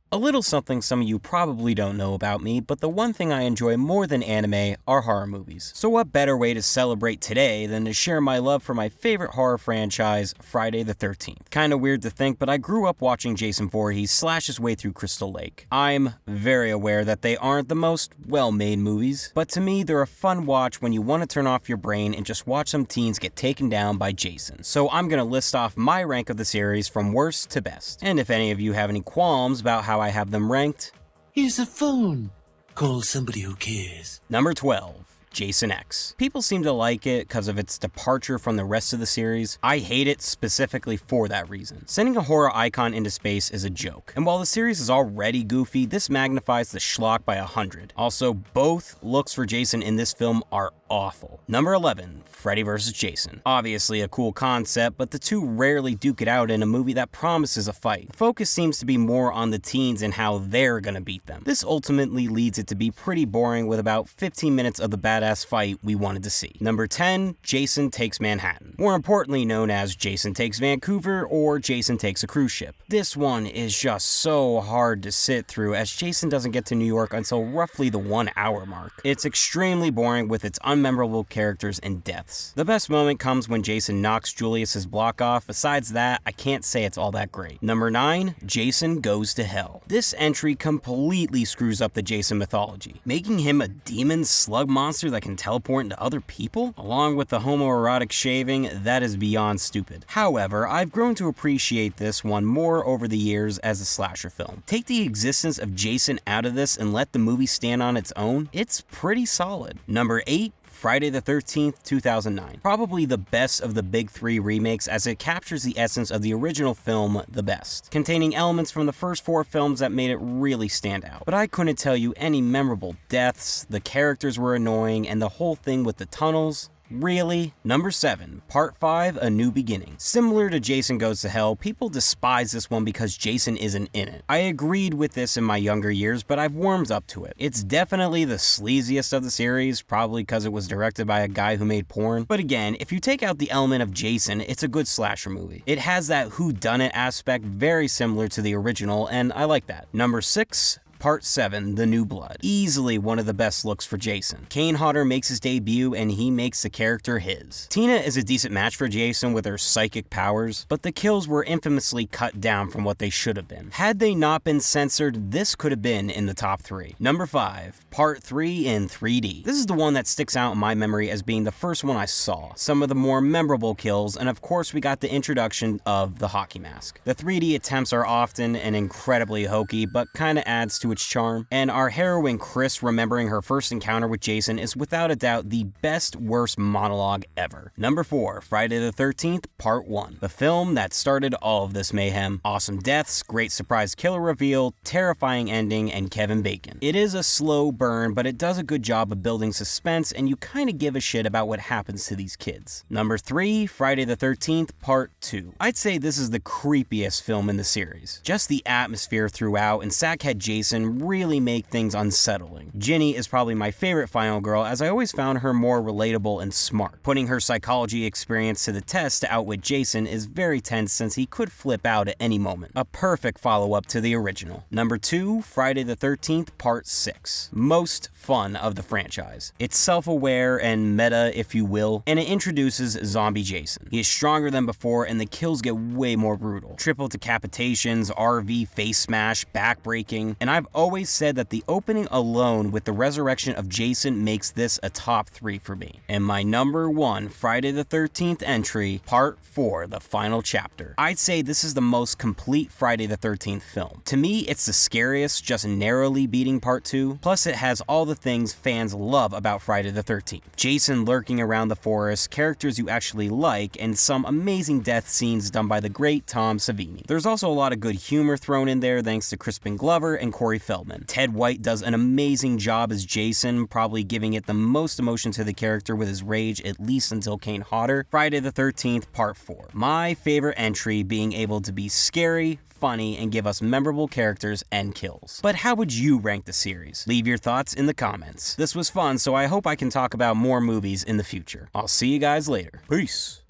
A little something some of you probably don't know about me, but the one thing I enjoy more than anime are horror movies. So what better way to celebrate today than to share my love for my favorite horror franchise, Friday the 13th. Kinda weird to think, but I grew up watching Jason Voorhees slash his way through Crystal Lake. I'm very aware that they aren't the most well-made movies, but to me they're a fun watch when you want to turn off your brain and just watch some teens get taken down by Jason. So I'm gonna list off my rank of the series from worst to best. And if any of you have any qualms about how I have them ranked, here's a phone. Call somebody who cares. Number 12. Jason X. People seem to like it because of its departure from the rest of the series. I hate it specifically for that reason. Sending a horror icon into space is a joke, and while the series is already goofy, this magnifies the schlock by 100. Also, both looks for Jason in this film are awful. Number 11. Freddy vs. Jason. Obviously a cool concept, but the two rarely duke it out in a movie that promises a fight. The focus seems to be more on the teens and how they're gonna beat them. This ultimately leads it to be pretty boring with about 15 minutes of the badass fight we wanted to see. Number 10. Jason Takes Manhattan. More importantly known as Jason Takes Vancouver or Jason Takes a Cruise Ship. This one is just so hard to sit through as Jason doesn't get to New York until roughly the 1 hour mark. It's extremely boring with its unmemorable characters and deaths. The best moment comes when Jason knocks Julius's block off. Besides that, I can't say it's all that great. Number 9. Jason Goes to Hell. This entry completely screws up the Jason mythology, making him a demon slug monster that can teleport into other people? Along with the homoerotic shaving, that is beyond stupid. However, I've grown to appreciate this one more over the years as a slasher film. Take the existence of Jason out of this and let the movie stand on its own, it's pretty solid. Number 8. Friday the 13th, 2009. Probably the best of the big three remakes as it captures the essence of the original film the best, containing elements from the first 4 films that made it really stand out. But I couldn't tell you any memorable deaths, the characters were annoying, and the whole thing with the tunnels, really? Number 7. Part 5, A New Beginning. Similar to Jason Goes to Hell, people despise this one because Jason isn't in it. I agreed with this in my younger years, but I've warmed up to it. It's definitely the sleaziest of the series, probably because it was directed by a guy who made porn. But again, if you take out the element of Jason, it's a good slasher movie. It has that whodunit aspect very similar to the original, and I like that. Number 6. Part 7, The New Blood. Easily one of the best looks for Jason. Kane Hodder makes his debut and he makes the character his. Tina is a decent match for Jason with her psychic powers, but the kills were infamously cut down from what they should have been. Had they not been censored, this could have been in the top 3. Number 5, Part 3 in 3D. This is the one that sticks out in my memory as being the first one I saw. Some of the more memorable kills, and of course we got the introduction of the hockey mask. The 3D attempts are often and incredibly hokey, but kinda adds to its charm, and our heroine Chris remembering her first encounter with Jason is without a doubt the best worst monologue ever. Number 4, Friday the 13th, Part 1. The film that started all of this mayhem. Awesome deaths, great surprise killer reveal, terrifying ending, and Kevin Bacon. It is a slow burn, but it does a good job of building suspense, and you kinda give a shit about what happens to these kids. Number 3, Friday the 13th, Part 2. I'd say this is the creepiest film in the series. Just the atmosphere throughout, and Sackhead Jason really make things unsettling. Ginny is probably my favorite final girl as I always found her more relatable and smart. Putting her psychology experience to the test to outwit Jason is very tense since he could flip out at any moment. A perfect follow-up to the original. Number 2, Friday the 13th, Part 6. Most fun of the franchise. It's self-aware and meta, if you will, and it introduces Zombie Jason. He is stronger than before and the kills get way more brutal. Triple decapitations, RV face smash, backbreaking, and I've always said that the opening alone with the resurrection of Jason makes this a top 3 for me. And my number 1 Friday the 13th entry, Part 4, The Final Chapter. I'd say this is the most complete Friday the 13th film. To me, it's the scariest, just narrowly beating Part 2, plus it has all the things fans love about Friday the 13th. Jason lurking around the forest, characters you actually like, and some amazing death scenes done by the great Tom Savini. There's also a lot of good humor thrown in there thanks to Crispin Glover and Corey Feldman. Ted White does an amazing job as Jason, probably giving it the most emotion to the character with his rage, at least until Kane Hodder. Friday the 13th, Part 4. My favorite entry being able to be scary, funny, and give us memorable characters and kills. But how would you rank the series? Leave your thoughts in the comments. This was fun, so I hope I can talk about more movies in the future. I'll see you guys later. Peace.